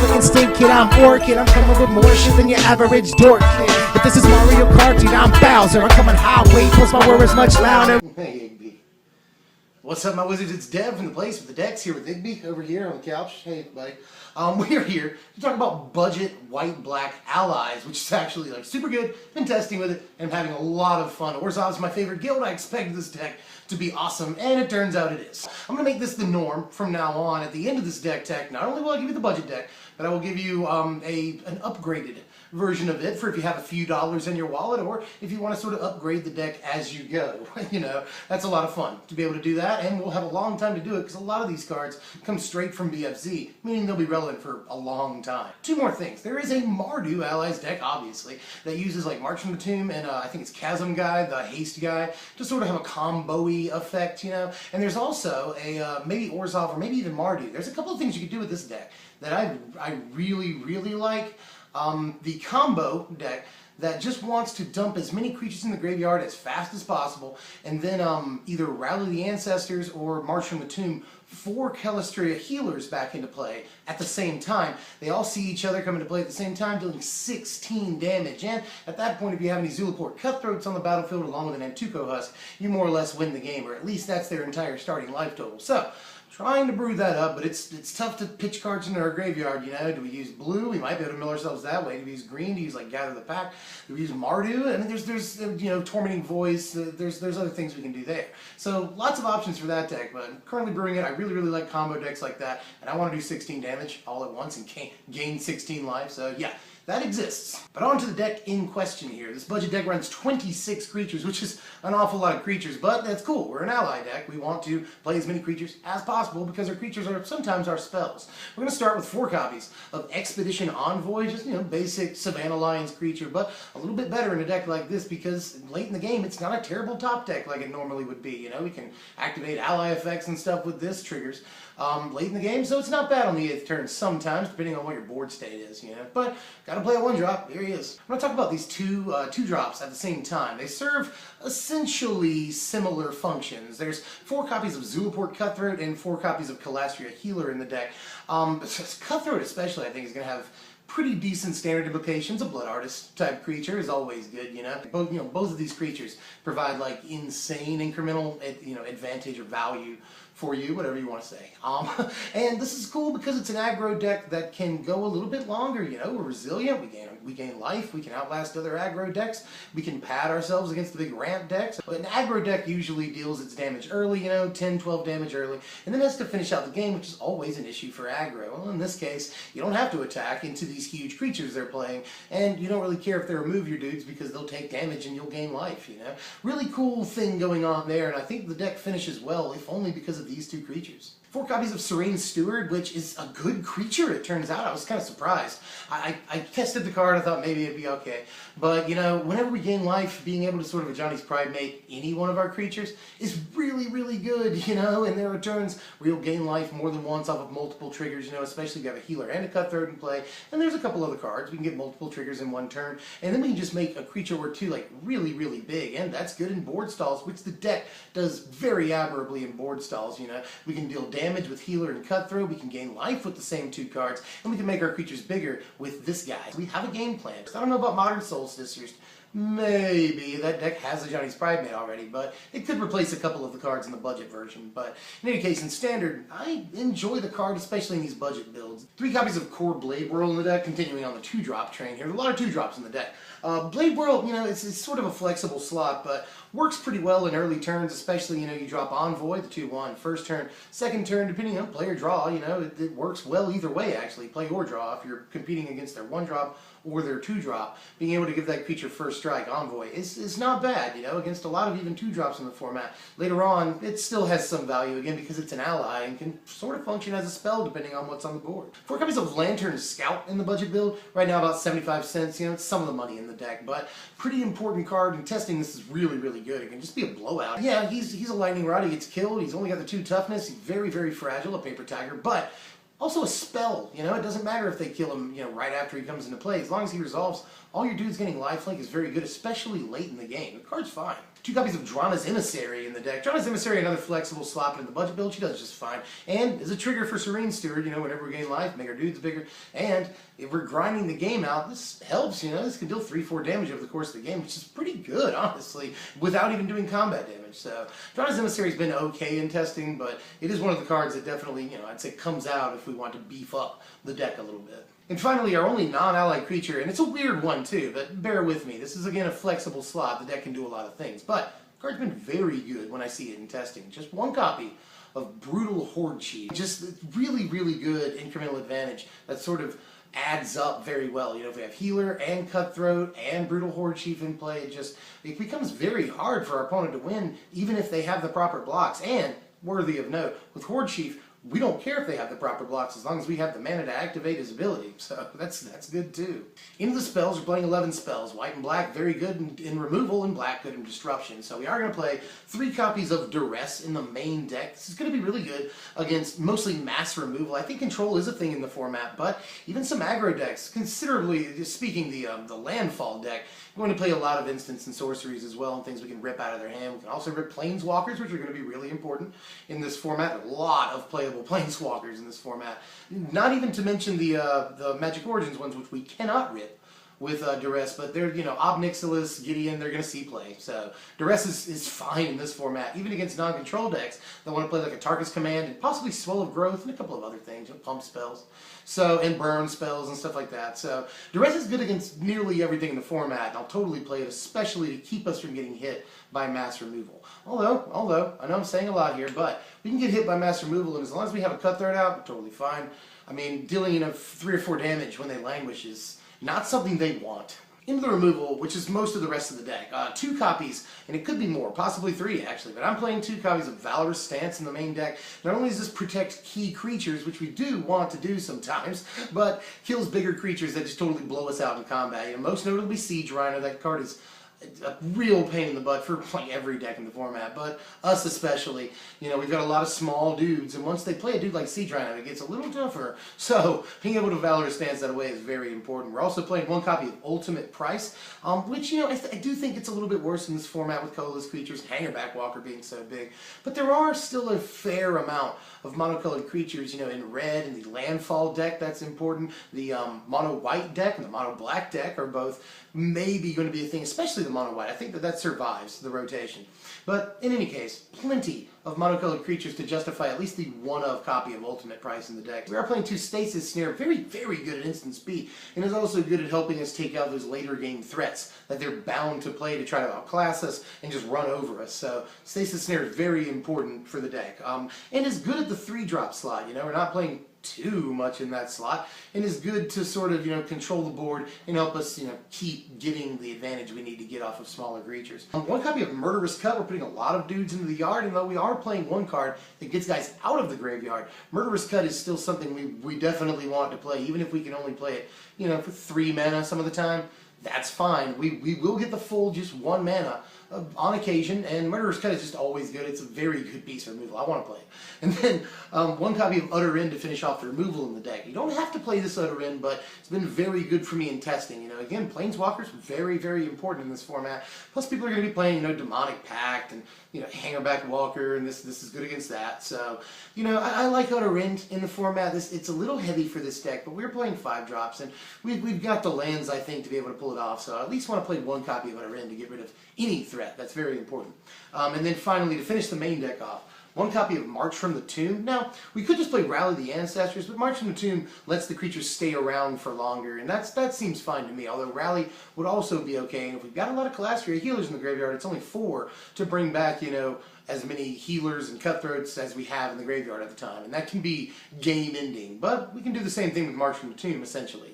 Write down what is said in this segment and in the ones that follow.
Killer instinct, kid, I'm orchid. I'm coming with more shit than your average dork, kid. If this is Mario Kart, dude, I'm Bowser. I'm coming highway, plus my word is much louder. Hey, Igby. What's up, my wizards? It's Dev from the place with the decks here with Igby over here on the couch. Hey, buddy. We're here to talk about budget white-black allies, which is actually like super good. Been testing with it and having a lot of fun. Orzhov's my favorite guild. I expected this deck to be awesome, and it turns out it is. I'm going to make this the norm from now on. At the end of this deck tech, not only will I give you the budget deck, but I will give you an upgraded version of it for if you have a few dollars in your wallet, or if you want to sort of upgrade the deck as you go. You know, that's a lot of fun to be able to do that, and we'll have a long time to do it because a lot of these cards come straight from BFZ, meaning they'll be relevant for a long time. Two more things. There is a Mardu allies deck, obviously, that uses like March from the Tomb and I think it's Chasm guy, the haste guy, to sort of have a combo-y effect, you know. And there's also a maybe Orzhov or maybe even Mardu. There's a couple of things you could do with this deck that I really, really like. The combo deck that just wants to dump as many creatures in the graveyard as fast as possible, and then either Rally the Ancestors or March from the Tomb 4 Calistria healers back into play at the same time. They all see each other come into play at the same time, dealing 16 damage. And at that point, if you have any Zulaport Cutthroats on the battlefield along with an mtgo Husk, you more or less win the game, or at least that's their entire starting life total. So, trying to brew that up, but it's tough to pitch cards into our graveyard, you know. Do we use blue? We might be able to mill ourselves that way. Do we use green? Do we use like Gather the Pack? Do we use Mardu? I mean, there's you know, Tormenting Voice. There's other things we can do there. So lots of options for that deck, but I'm currently brewing it. I really like combo decks like that, and I want to do 16 damage all at once and gain 16 life. So yeah. That exists. But on to the deck in question here. This budget deck runs 26 creatures, which is an awful lot of creatures, but that's cool. We're an ally deck. We want to play as many creatures as possible because our creatures are sometimes our spells. We're going to start with 4 copies of Expedition Envoy, just, you know, basic Savannah Lions creature, but a little bit better in a deck like this because late in the game it's not a terrible top deck like it normally would be. You know, we can activate ally effects and stuff with this triggers late in the game, so it's not bad on the 8th turn sometimes, depending on what your board state is, you know. But gotta play a 1-drop. Here he is. I'm gonna talk about these two drops at the same time. They serve essentially similar functions. There's 4 copies of Zulaport Cutthroat and 4 copies of Calastria Healer in the deck. Cutthroat especially, I think, is gonna have pretty decent standard implications. A Blood Artist type creature is always good, you know. Both of these creatures provide like insane incremental, you know, advantage or value for you, whatever you want to say. And this is cool because it's an aggro deck that can go a little bit longer, you know. We're resilient, we gain life, we can outlast other aggro decks, we can pad ourselves against the big ramp decks. But an aggro deck usually deals its damage early, you know, 10, 12 damage early, and then has to finish out the game, which is always an issue for aggro. Well, in this case, you don't have to attack into these huge creatures they're playing, and you don't really care if they remove your dudes because they'll take damage and you'll gain life, you know. Really cool thing going on there, and I think the deck finishes well, if only because of these 2 creatures. 4 copies of Serene Steward, which is a good creature, it turns out. I was kind of surprised. I tested the card, I thought maybe it'd be okay. But, you know, whenever we gain life, being able to sort of a Johnny's Pride mate any one of our creatures is really good, you know. In their returns, we'll gain life more than once off of multiple triggers, you know, especially if you have a healer and a Cutthroat in play. And there's a couple other cards. We can get multiple triggers in one turn. And then we can just make a creature or 2, like, really big. And that's good in board stalls, which the deck does very admirably in board stalls, you know. We can deal damage with Healer and Cutthroat, we can gain life with the same 2 cards, and we can make our creatures bigger with this guy. We have a game plan. I don't know about Modern Solstice. Maybe that deck has a Johnny's Pride mate already, but it could replace a couple of the cards in the budget version. But in any case, in Standard, I enjoy the card, especially in these budget builds. 3 copies of Core Blade Whirl in the deck, continuing on the 2-drop train here. There's a lot of 2-drops in the deck. Blade Whirl, you know, it's sort of a flexible slot, but works pretty well in early turns, especially, you know, you drop Envoy, the 2/1, first turn, second turn, depending on play or draw, you know, it works well either way, actually, play or draw, if you're competing against their 1-drop or their 2-drop. Being able to give that creature first strike, Envoy, is not bad, you know, against a lot of even 2-drops in the format. Later on, it still has some value, again, because it's an ally and can sort of function as a spell depending on what's on the board. 4 copies of Lantern Scout in the budget build, right now about 75 cents, you know, it's some of the money in the deck, but pretty important card, and testing this is really good. It can just be a blowout. Yeah, he's a lightning rod, he gets killed, he's only got the 2 toughness, he's very fragile, a paper tiger, but also a spell, you know, it doesn't matter if they kill him, you know, right after he comes into play. As long as he resolves, all your dudes getting lifelink is very good, especially late in the game. The card's fine. 2 copies of Drana's Emissary in the deck. Drana's Emissary, another flexible slot in the budget build. She does just fine. And is a trigger for Serene Steward, whenever we gain life, make our dudes bigger. And if we're grinding the game out, this helps, this can deal 3-4 damage over the course of the game, which is pretty good, honestly, without even doing combat damage. So, Drana's Emissary has been okay in testing, but it is one of the cards that definitely, I'd say comes out if we want to beef up the deck a little bit. And finally, our only non-allied creature, and it's a weird one too, but bear with me. This is, again, a flexible slot. The deck can do a lot of things, but the card's been very good when I see it in testing. Just 1 copy of Brutal Horde Chief. Just really, really good incremental advantage that sort of adds up very well. If we have Healer and Cutthroat and Brutal Horde Chief in play, it becomes very hard for our opponent to win, even if they have the proper blocks. And, worthy of note, with Horde Chief, we don't care if they have the proper blocks as long as we have the mana to activate his ability, so that's good too. Into the spells, we're playing 11 spells. White and black, very good in removal, and black good in disruption. So we are going to play 3 copies of Duress in the main deck. This is going to be really good against mostly mass removal. I think control is a thing in the format, but even some aggro decks, considerably, speaking the landfall deck, we're going to play a lot of instants and sorceries as well, and things we can rip out of their hand. We can also rip planeswalkers, which are going to be really important in this format. A lot of playable planeswalkers in this format. Not even to mention the Magic Origins ones, which we cannot rip with Duress, but they're, Ob Nixilis, Gideon, they're going to see play. So Duress is fine in this format, even against non-control decks that want to play like a Tarkus Command and possibly Swell of Growth and a couple of other things, pump spells. So, and burn spells and stuff like that. So, Duress is good against nearly everything in the format, and I'll totally play it, especially to keep us from getting hit by mass removal. Although, I know I'm saying a lot here, but we can get hit by mass removal, and as long as we have a Cutthroat out, we're totally fine. I mean, dealing 3 or 4 damage when they languish is not something they want. Into the removal, which is most of the rest of the deck. 2 copies, and it could be more, possibly 3 actually, but I'm playing 2 copies of Valorous Stance in the main deck. Not only does this protect key creatures, which we do want to do sometimes, but kills bigger creatures that just totally blow us out in combat. Most notably Siege Rhino. That card is a real pain in the butt for playing every deck in the format, but us especially. We've got a lot of small dudes, and once they play a dude like Siege Rhino, it gets a little tougher. So being able to Valorous Stance that away is very important. We're also playing 1 copy of Ultimate Price, which, I do think it's a little bit worse in this format with colorless creatures, Hangerback Walker being so big. But there are still a fair amount of monocolored creatures, in red, in the Landfall deck, that's important. The mono white deck and the mono black deck are both maybe going to be a thing, especially the mono white. I think that survives the rotation. But in any case, plenty of monocolored creatures to justify at least the 1-of copy of Ultimate Price in the deck. We are playing 2 Stasis Snare, very, very good at instant speed, and is also good at helping us take out those later game threats that they're bound to play to try to outclass us and just run over us. So Stasis Snare is very important for the deck, and is good at the 3-drop slot. We're not playing too much in that slot, and is good to sort of, control the board and help us, keep getting the advantage we need to get off of smaller creatures. 1 copy of Murderous Cut, we're putting a lot of dudes into the yard, and though we are playing 1 card that gets guys out of the graveyard, Murderous Cut is still something we definitely want to play, even if we can only play it, for 3 mana some of the time. That's fine. We will get the full just 1 mana on occasion, and Murderous Cut is just always good. It's a very good piece of removal. I want to play it. And then 1 copy of Utter End to finish off the removal in the deck. You don't have to play this Utter End, but it's been very good for me in testing. Again, Planeswalkers, very, very important in this format. Plus, people are going to be playing, Demonic Pact and, Hangerback Walker, and this is good against that. So, I like Utter End in the format. It's a little heavy for this deck, but we're playing 5 drops, and we've got the lands, I think, to be able to pull it off. So I at least want to play 1 copy of Utter End to get rid of any threat. That's very important. And then finally, to finish the main deck off, 1 copy of March from the Tomb. Now, we could just play Rally the Ancestors, but March from the Tomb lets the creatures stay around for longer, and that seems fine to me, although Rally would also be okay. And if we've got a lot of Calastria healers in the graveyard, it's only 4 to bring back, as many healers and cutthroats as we have in the graveyard at the time, and that can be game ending. But we can do the same thing with March from the Tomb, essentially,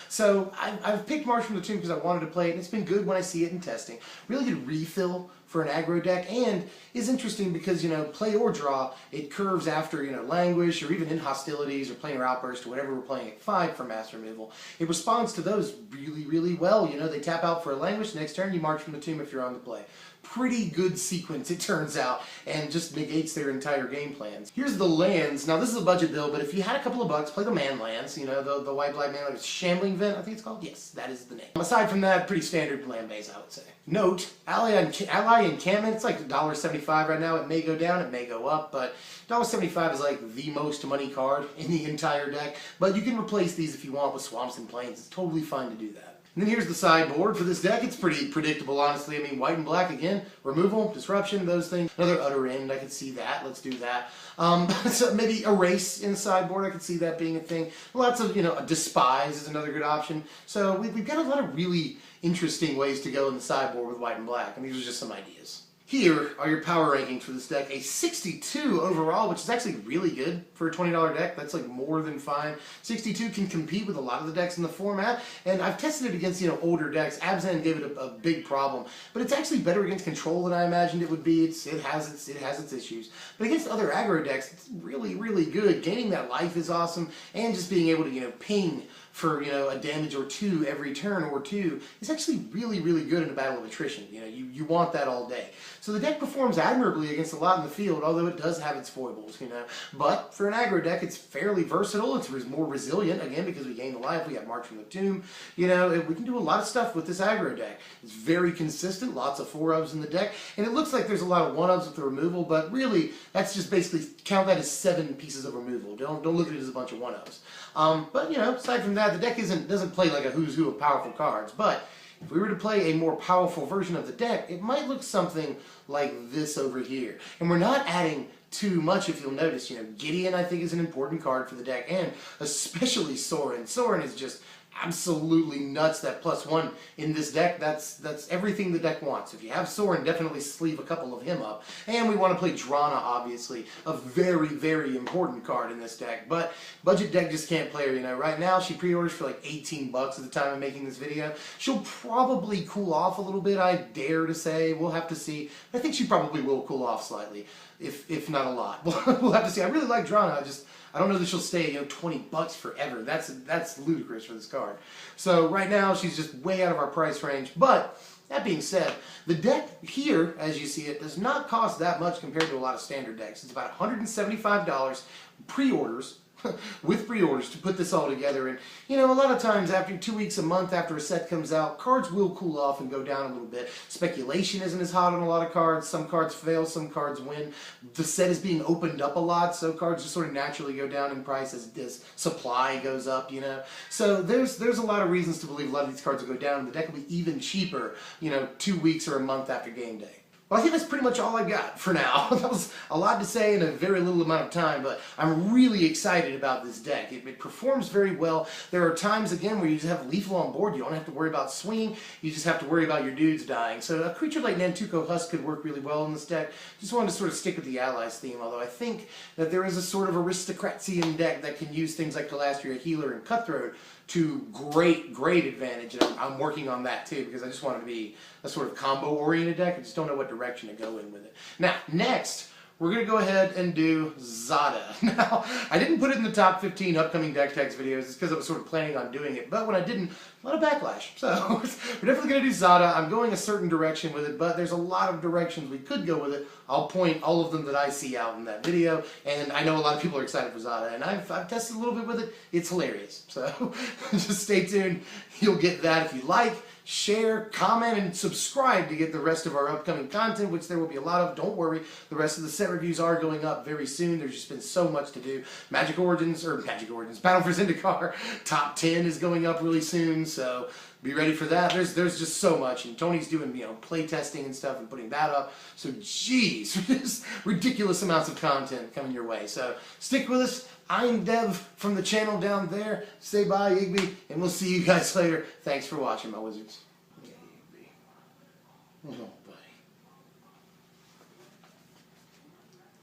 So I've picked March from the Tomb because I wanted to play it, and it's been good when I see it in testing. Really good refill for an aggro deck, and is interesting because, play or draw, it curves after, Languish, or even in Hostilities, or Planar Outburst, or whatever we're playing at 5 for mass removal. It responds to those really, really well. They tap out for a Languish, next turn you March from the Tomb if you're on the play. pretty good sequence, it turns out, and just negates their entire game plans. Here's the lands. Now, this is a budget build, but if you had a couple of bucks, play the man lands, you know, the white-black man lands. Shambling Vent, I think it's called? Yes, that is the name. Aside from that, pretty standard land base, I would say. Note, ally encampment, it's like $1.75 right now. It may go down, it may go up, but $1.75 is like the most money card in the entire deck. But you can replace these if you want with Swamps and Plains. It's totally fine to do that. And then here's the sideboard for this deck. It's pretty predictable, honestly. I mean, white and black again, removal, disruption, those things. Another utter end, I could see that. Let's do that. So maybe erase in the sideboard, I could see that being a thing. Lots of, you know, despise is another good option. So we've got a lot of really interesting ways to go in the sideboard with white and black, and these are just some ideas. Here are your power rankings for this deck. A 62 overall, which is actually really good for a $20 deck. That's like more than fine. 62 can compete with a lot of the decks in the format, and I've tested it against, you know, older decks. Abzan gave it a big problem, but it's actually better against control than I imagined it would be. It has its issues, but against other aggro decks, it's really, really good. Gaining that life is awesome, and just being able to, you know, ping for, you know, a damage or two every turn or two is actually really, really good in a battle of attrition. You know, you want that all day. So the deck performs admirably against a lot in the field, although it does have its foibles, you know. But for an aggro deck, it's fairly versatile. It's more resilient, again, because we gain the life. We have March from the Tomb. You know, we can do a lot of stuff with this aggro deck. It's very consistent, lots of 4-ofs in the deck, and it looks like there's a lot of 1-ofs with the removal, but really, that's just basically, count that as 7 pieces of removal. Don't look at it as a bunch of 1-ofs. But, you know, aside from that, the deck doesn't play like a who's who of powerful cards, but if we were to play a more powerful version of the deck, it might look something like this over here. And we're not adding too much, if you'll notice. You know, Gideon, I think, is an important card for the deck, and especially Sorin. Sorin is just absolutely nuts. That +1 in this deck, that's everything the deck wants. If you have Sorin, definitely sleeve a couple of him up. And we want to play Drana, obviously, a very, very important card in this deck. But budget deck just can't play her, you know. Right now, she pre-orders for like 18 bucks at the time of making this video. She'll probably cool off a little bit, I dare to say. We'll have to see. I think she probably will cool off slightly, if not a lot. We'll have to see. I really like Drana. I don't know that she'll stay at, you know, 20 bucks forever. That's ludicrous for this card. So right now she's just way out of our price range. But that being said, the deck here, as you see it, does not cost that much compared to a lot of standard decks. It's about $175 pre-orders. With pre-orders to put this all together. And, you know, a lot of times after 2 weeks, a month after a set comes out, cards will cool off and go down a little bit. Speculation isn't as hot on a lot of cards. Some cards fail, some cards win. The set is being opened up a lot, so cards just sort of naturally go down in price as supply goes up, you know. So there's a lot of reasons to believe a lot of these cards will go down, and the deck will be even cheaper, you know, 2 weeks or a month after game day. Well, I think that's pretty much all I've got for now. That was a lot to say in a very little amount of time, but I'm really excited about this deck. It performs very well. There are times, again, where you just have lethal on board. You don't have to worry about swinging. You just have to worry about your dudes dying. So a creature like Nantuko Husk could work really well in this deck. Just wanted to sort of stick with the allies theme, although I think that there is a sort of aristocratsian deck that can use things like Calastria Healer and Cutthroat to great advantage, and I'm working on that too, because I just want it to be a sort of combo-oriented deck. I just don't know what direction to go in with it. Now, next, we're going to go ahead and do Zada. Now, I didn't put it in the top 15 upcoming deck text videos. It's because I was sort of planning on doing it, but when I didn't, a lot of backlash. So, we're definitely going to do Zada. I'm going a certain direction with it, but there's a lot of directions we could go with it. I'll point all of them that I see out in that video, and I know a lot of people are excited for Zada, and I've tested a little bit with it. It's hilarious. So, just stay tuned. You'll get that if you like. Share, comment, and subscribe to get the rest of our upcoming content, which there will be a lot of. Don't worry, the rest of the set reviews are going up very soon. There's just been so much to do. Battle for Zendikar top 10 is going up really soon, so be ready for that. There's just so much, and Tony's doing, you know, play testing and stuff and putting that up. So geez, just ridiculous amounts of content coming your way. So stick with us. I'm Dev from the channel down there. Say bye, Igby, and we'll see you guys later. Thanks for watching, my wizards.